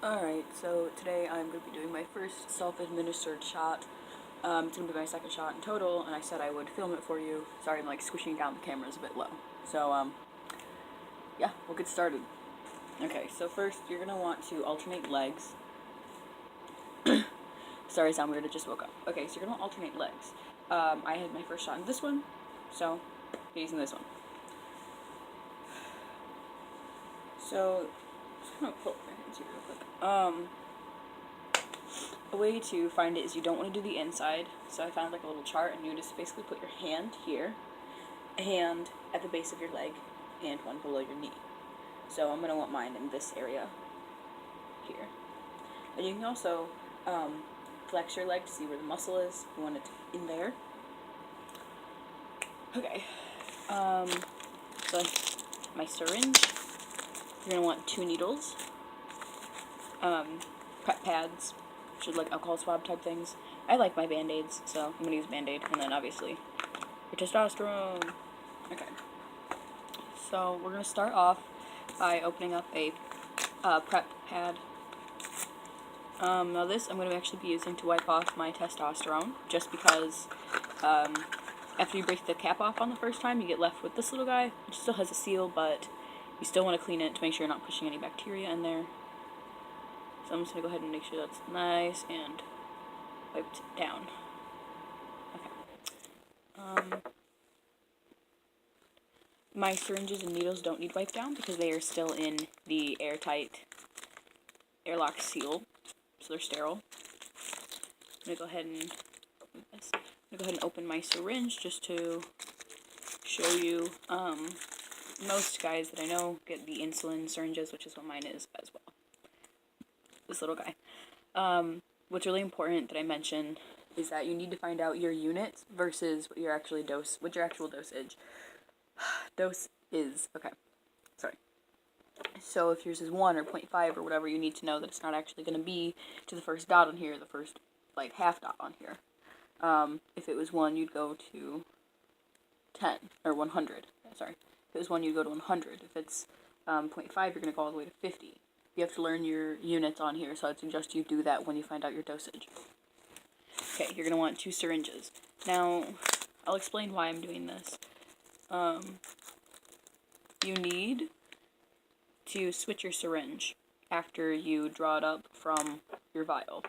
Alright, so today I'm going to be doing my first self-administered shot. It's going to be my second shot in total, and I said I would film it for you. Sorry, I'm like squishing down the camera's a bit low. So, yeah, we'll get started. Okay, so first you're going to want to alternate legs. Sorry, I sound weird, I just woke up. Okay, so you're going to alternate legs. I had my first shot in this one, so I'm using this one. So, just going to pull up my hands here real quick. A way to find it is you don't want to do the inside. So I found like a little chart, and you just basically put your hand here, hand at the base of your leg, and one below your knee. So I'm going to want mine in this area here. And you can also flex your leg to see where the muscle is. You want it in there. Okay. So my syringe. You're going to want 2 needles. Prep pads, which are like alcohol swab type things. I like my Band-Aids, so I'm going to use Band-Aid, and then obviously your testosterone. Okay, so we're going to start off by opening up a prep pad. Now this I'm going to actually be using to wipe off my testosterone, just because after you break the cap off on the first time, you get left with this little guy, which still has a seal, but you still want to clean it to make sure you're not pushing any bacteria in there. So I'm just going to go ahead and make sure that's nice and wiped down. Okay. My syringes and needles don't need wiped down because they are still in the airtight airlock seal, so they're sterile. I'm going to go ahead and open this. I'm going to go ahead and open my syringe just to show you. Most guys that I know get the insulin syringes, which is what mine is as well. This little guy. What's really important that I mention is that you need to find out your units versus what your actual dosage dose is. Okay, sorry. So if yours is 1 or 0.5 or whatever, you need to know that it's not actually going to be to the first dot on here, the first like half dot on here. If it was 1, you'd go to 10 or 100. Sorry, if it was 1, you'd go to 100. If it's 0.5, you're going to go all the way to 50. You have to learn your units on here, so I'd suggest you do that when you find out your dosage. Okay, you're going to want 2 syringes. Now, I'll explain why I'm doing this. You need to switch your syringe after you draw it up from your vial.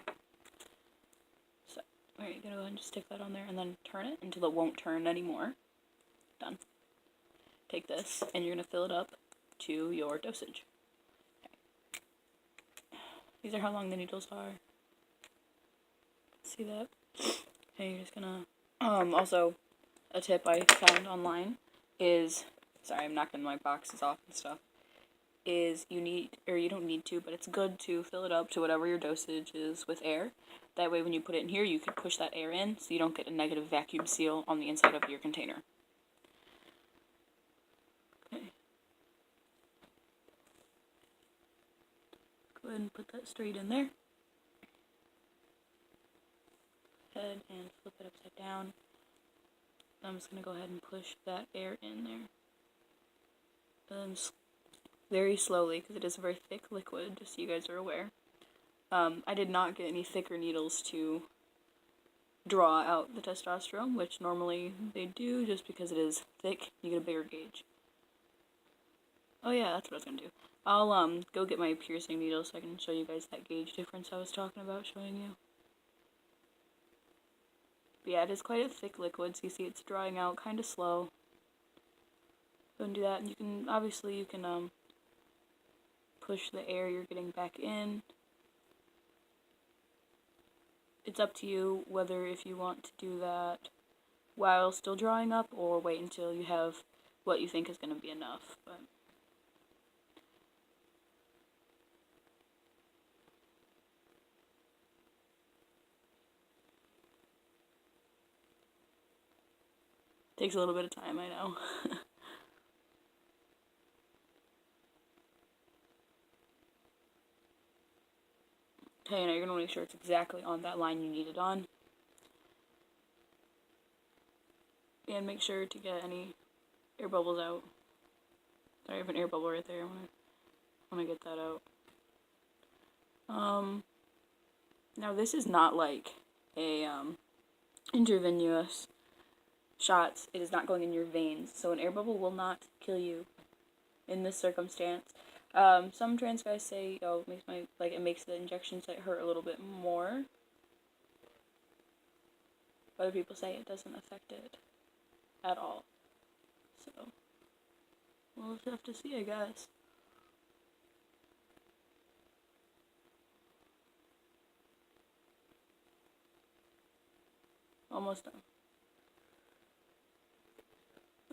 So, alright, you're going to go ahead and just stick that on there and then turn it until it won't turn anymore. Done. Take this, and you're going to fill it up to your dosage. These are how long the needles are. See that? Okay, you're just gonna... also, a tip I found online is... Sorry, I'm knocking my boxes off and stuff. Is you don't need to, but it's good to fill it up to whatever your dosage is with air. That way when you put it in here, you can push that air in, so you don't get a negative vacuum seal on the inside of your container. Okay. Go ahead and put that straight in there. Head and flip it upside down. I'm just going to go ahead and push that air in there. Very slowly, because it is a very thick liquid, just so you guys are aware. I did not get any thicker needles to draw out the testosterone, which normally they do, just because it is thick, you get a bigger gauge. Oh yeah, that's what I was going to do. I'll go get my piercing needle so I can show you guys that gauge difference I was talking about showing you. But yeah, it is quite a thick liquid, so you see it's drawing out kind of slow. Go and do that, and you can push the air you're getting back in. It's up to you whether if you want to do that while still drawing up or wait until you have what you think is going to be enough. But takes a little bit of time, I know. Okay, now you're going to make sure it's exactly on that line you need it on. And make sure to get any air bubbles out. Sorry, I have an air bubble right there. I want to get that out. Now this is not like a intravenous shots. It is not going in your veins, so an air bubble will not kill you in this circumstance. Some trans guys say, oh, it makes the injection site hurt a little bit more. Other people say it doesn't affect it at all. So we'll just have to see, I guess. Almost done.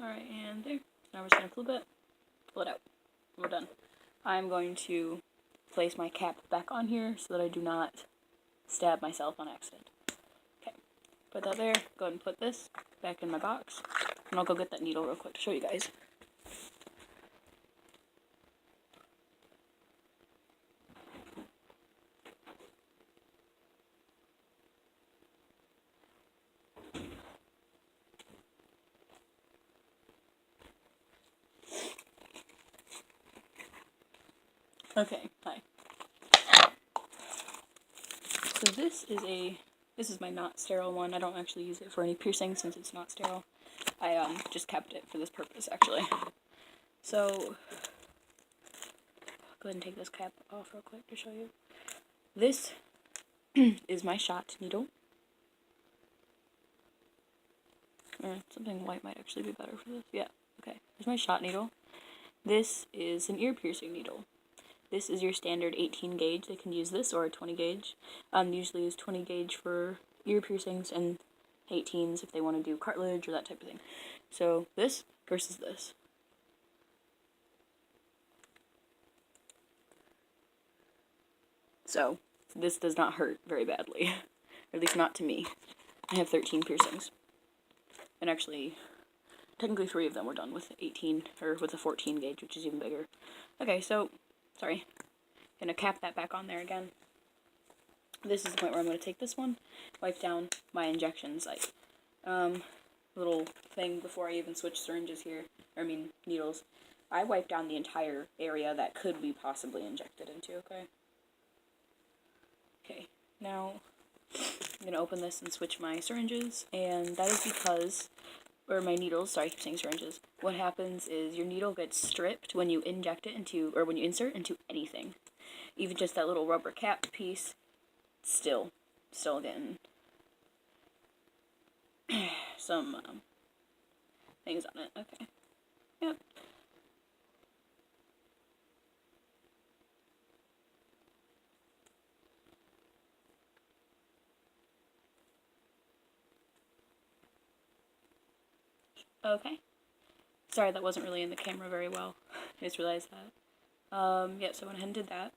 Alright, and there. Now we're just going to flip it, pull it out. We're done. I'm going to place my cap back on here so that I do not stab myself on accident. Okay, put that there. Go ahead and put this back in my box. And I'll go get that needle real quick to show you guys. Okay, hi. So this is my not sterile one. I don't actually use it for any piercing since it's not sterile. I just kept it for this purpose actually. So go ahead and take this cap off real quick to show you. This is my shot needle. Something white might actually be better for this. Yeah, okay. Here's my shot needle. This is an ear piercing needle. This is your standard 18 gauge. They can use this or a 20 gauge. Usually use 20 gauge for ear piercings and 18s if they want to do cartilage or that type of thing. So this versus this. So this does not hurt very badly, or at least not to me. I have 13 piercings, and actually, technically 3 of them were done with 18 or with a 14 gauge, which is even bigger. Okay, so sorry, gonna cap that back on there again. This is the point where I'm gonna take this one, wipe down my injection site. Little thing before I even switch syringes here, needles. I wipe down the entire area that could be possibly injected into, okay? Okay, now I'm gonna open this and switch my syringes, and that is because, or my needles, sorry I keep saying syringes. What happens is your needle gets stripped when you inject it into, or when you insert into anything. Even just that little rubber cap piece, still getting some things on it. Okay. Yep. Okay. Sorry, that wasn't really in the camera very well. I just realized that. Yeah, so I went ahead and did that.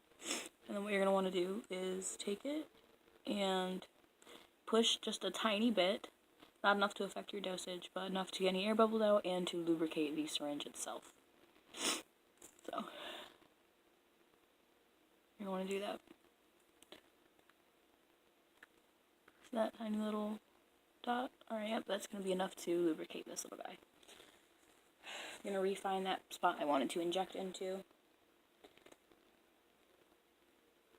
And then what you're going to want to do is take it and push just a tiny bit. Not enough to affect your dosage, but enough to get any air bubbled out and to lubricate the syringe itself. So, you're going to want to do that. That tiny little dot. Alright, yep, that's going to be enough to lubricate this little guy. I'm going to refine that spot I wanted to inject into,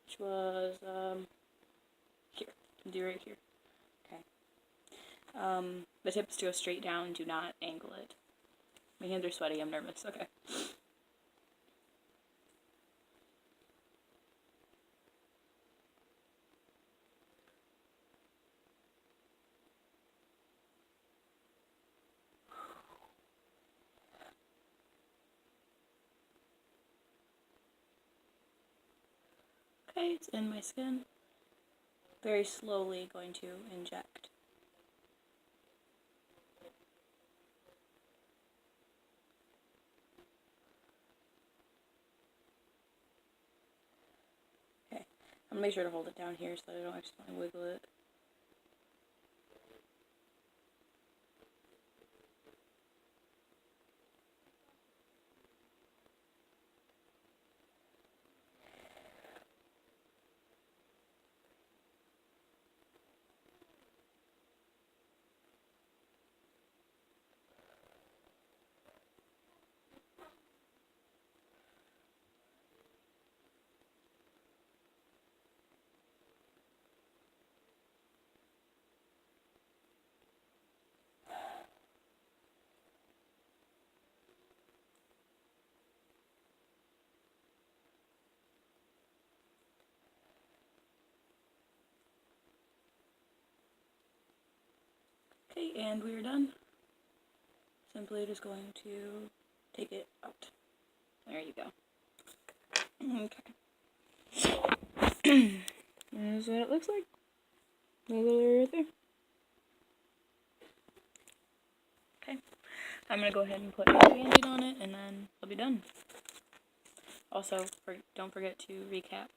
which was, here. Do right here. Okay. The tip is to go straight down, do not angle it. My hands are sweaty, I'm nervous. Okay. Okay, it's in my skin. Very slowly going to inject. Okay, I'm gonna make sure to hold it down here so that I don't accidentally wiggle it. Okay, and we are done. Simply just going to take it out. There you go. Okay. This is what it looks like. Literally right there. Okay. I'm gonna go ahead and put a band-aid on it, and then I'll be done. Also, don't forget to recap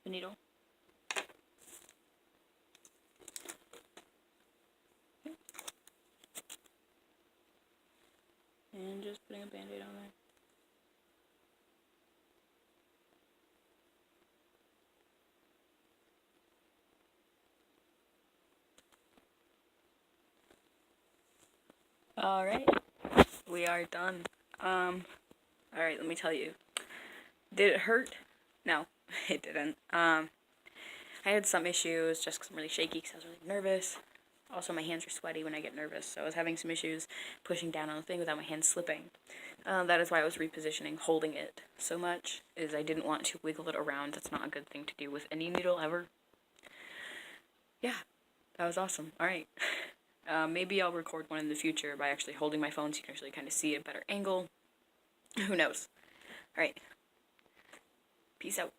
the needle. Okay. And just putting a band-aid on there. Alright, we are done. Alright, let me tell you. Did it hurt? No, it didn't. I had some issues just because I'm really shaky because I was really nervous. Also, my hands are sweaty when I get nervous, so I was having some issues pushing down on the thing without my hands slipping. That is why I was repositioning, holding it so much, is I didn't want to wiggle it around. That's not a good thing to do with any needle ever. Yeah, that was awesome. Alright. Maybe I'll record one in the future by actually holding my phone so you can actually kind of see a better angle. Who knows? Alright. Peace out.